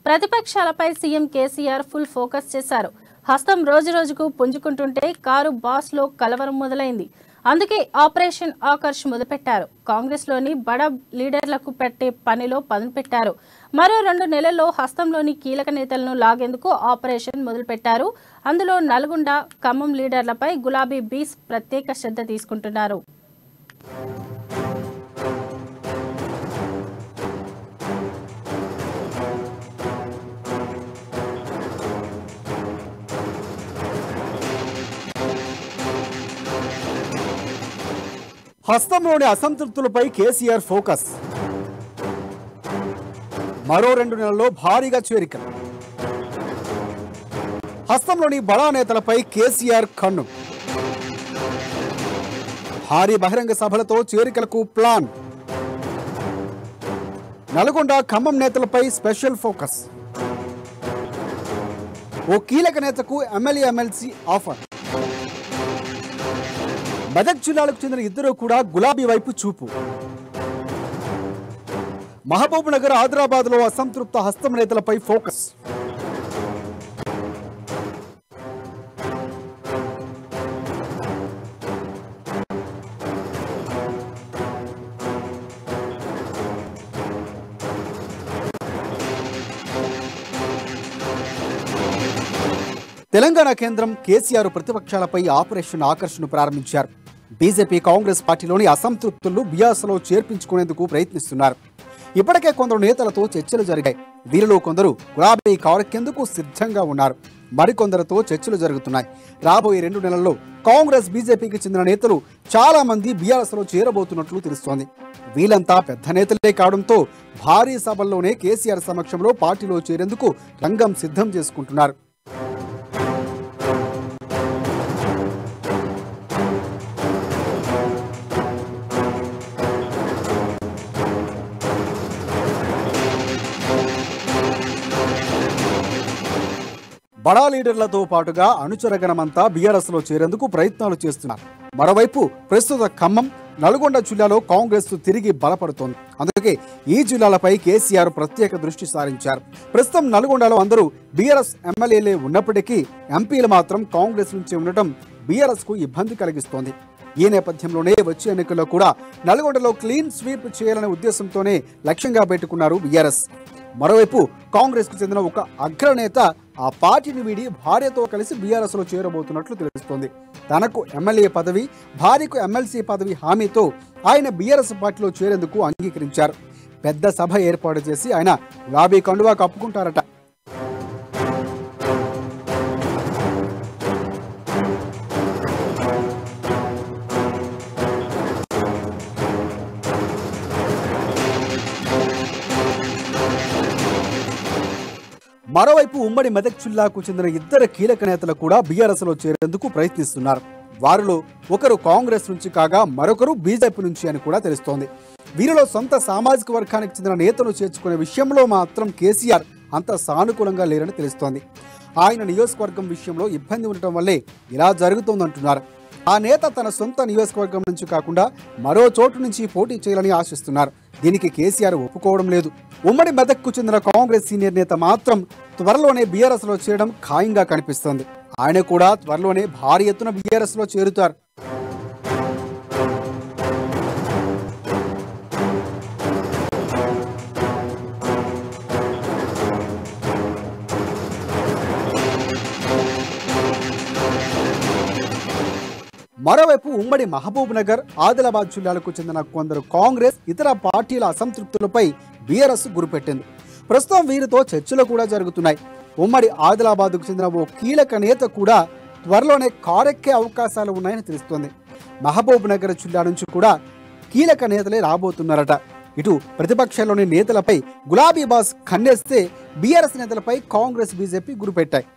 ప్రతిపక్షాలపై CM KCR full focus చేశారు. హస్తం రోజురోజుకు పుంజుకుంటుంటే కారు బాస్లో కలవరం మొదలైంది. అందుకే ఆపరేషన్ ఆకర్ష్ మొదలుపెట్టారు. కాంగ్రెస్లోని బడా లీడర్లకు పెట్టే పనిలో పదును పెట్టారు. మరో 2 నెలల్లో హస్తంలోని కీలక నేతలను లాగేందుకు ఆపరేషన్ మొదలుపెట్టారు. అందులో నల్గొండ, ఖమ్మం లీడర్లపై గులాబీ బీస్ ప్రత్యేక శ్రద్ధ తీసుకుంటున్నారు. హస్తంలోని అసంతృప్తులపై కేసీఆర్ ఫోకస్. మరో 2 నెలల్లో భారీగా చేరికలు. హస్తంలోని బడా నేతలపై కేసీఆర్ కన్ను. భారీ బహిరంగ సభలతో చేరికలకు ప్లాన్. నల్గొండ, ఖమ్మం నేతలపై స్పెషల్ ఫోకస్. ఓ కీలక నేతకు ఎమ్మెల్యే, ఎమ్మెల్సీ ఆఫర్. మెదక్ జిల్లాలకు చెందిన ఇద్దరు కూడా గులాబీ వైపు చూపు. మహబూబ్ నగర్, ఆదిలాబాద్ లో అసంతృప్త హస్తం నేతలపై ఫోకస్. తెలంగాణ కేంద్రం కేసీఆర్ ప్రతిపక్షాలపై ఆపరేషన్ ఆకర్షను ప్రారంభించారు. బీజేపీ, కాంగ్రెస్ పార్టీలోని అసంతృప్తులు బియాసలో చేర్పించుకునేందుకు ప్రయత్నిస్తున్నారు. ఇప్పటికే కొందరు నేతలతో చర్చలు జరిగాయి. వీరిలో కొందరు గులాబీ కారెక్కేందుకు సిద్ధంగా ఉన్నారు. మరికొందరితో చర్చలు జరుగుతున్నాయి. రాబోయే 2 నెలల్లో కాంగ్రెస్, బీజేపీకి చెందిన నేతలు చాలా మంది బీఆర్ఎస్లో చేరబోతున్నట్లు తెలుస్తోంది. వీళ్ళంతా పెద్ద నేతలే కావడంతో భారీ సభల్లోనే కేసీఆర్ సమక్షంలో పార్టీలో చేరేందుకు రంగం సిద్ధం చేసుకుంటున్నారు. బడా లీడర్లతో పాటుగా అనుచరగణమంతా బీఆర్ఎస్లో చేరేందుకు ప్రయత్నాలు చేస్తున్నారు. మరోవైపు ప్రస్తుత ఖమ్మం, నల్గొండ జిల్లాలో కాంగ్రెస్ తిరిగి బలపడుతోంది. అందుకే ఈ జిల్లాలపై కేసీఆర్ ప్రత్యేక దృష్టి సారించారు. ప్రస్తుతం నల్గొండలో అందరూ బీఆర్ఎస్ ఎమ్మెల్యేలే ఉన్నప్పటికీ ఎంపీలు మాత్రం కాంగ్రెస్ నుంచి ఉండటం బీఆర్ఎస్ కు ఇబ్బంది కలిగిస్తోంది. ఈ నేపథ్యంలోనే వచ్చే ఎన్నికల్లో కూడా నల్గొండలో క్లీన్ స్వీప్ చేయాలనే ఉద్దేశంతోనే లక్ష్యంగా పెట్టుకున్నారు బీఆర్ఎస్. మరోవైపు కాంగ్రెస్ కు చెందిన ఒక అగ్రనేత ఆ పార్టీని వీడి భార్యతో కలిసి బీఆర్ఎస్ లో చేరబోతున్నట్లు తెలుస్తోంది. తనకు ఎమ్మెల్యే పదవి, భార్యకు ఎమ్మెల్సీ పదవి హామీతో ఆయన బీఆర్ఎస్ పార్టీలో చేరేందుకు అంగీకరించారు. పెద్ద సభ ఏర్పాటు చేసి ఆయన గులాబీ కండువా కప్పుకుంటారట. మరోవైపు ఉమ్మడి మెదక్ జిల్లాకు చెందిన ఇద్దరు కీలక నేతలు కూడా బీఆర్ఎస్ లో చేరేందుకు ప్రయత్నిస్తున్నారు. వారిలో ఒకరు కాంగ్రెస్ నుంచి కాగా మరొకరు బీజేపీ నుంచి అని కూడా తెలుస్తోంది. వీరిలో సొంత సామాజిక వర్గానికి చెందిన నేతలు చేర్చుకునే విషయంలో మాత్రం కేసీఆర్ అంత సానుకూలంగా లేరని తెలుస్తోంది. ఆయన నియోజకవర్గం విషయంలో ఇబ్బంది ఉండటం వల్లే ఇలా జరుగుతోందంటున్నారు. ఆ నేత తన సొంత నియోజకవర్గం నుంచి కాకుండా మరో చోటు నుంచి పోటీ చేయాలని ఆశిస్తున్నారు. దీనికి కేసీఆర్ ఒప్పుకోవడం లేదు. ఉమ్మడి మెదక్కు చెందిన కాంగ్రెస్ సీనియర్ నేత మాత్రం త్వరలోనే బీఆర్ఎస్ లో చేరడం ఖాయంగా కనిపిస్తోంది. ఆయన కూడా త్వరలోనే భారీ ఎత్తున బీఆర్ఎస్ లో చేరుతారు. మరోవైపు ఉమ్మడి మహబూబ్ నగర్, ఆదిలాబాద్ జిల్లాలకు చెందిన కొందరు కాంగ్రెస్, ఇతర పార్టీల అసంతృప్తులపై బీఆర్ఎస్ గురిపెట్టింది. ప్రస్తుతం వీరితో చర్చలు కూడా జరుగుతున్నాయి. ఉమ్మడి ఆదిలాబాద్కు చెందిన ఓ కీలక నేత కూడా త్వరలోనే కారెక్కే అవకాశాలు ఉన్నాయని తెలుస్తోంది. మహబూబ్ నగర్ జిల్లా నుంచి కూడా కీలక నేతలే రాబోతున్నారట. ఇటు ప్రతిపక్షాల్లోని నేతలపై గులాబీ బాస్ కన్నేస్తే బీఆర్ఎస్ నేతలపై కాంగ్రెస్, బీజేపీ గురిపెట్టాయి.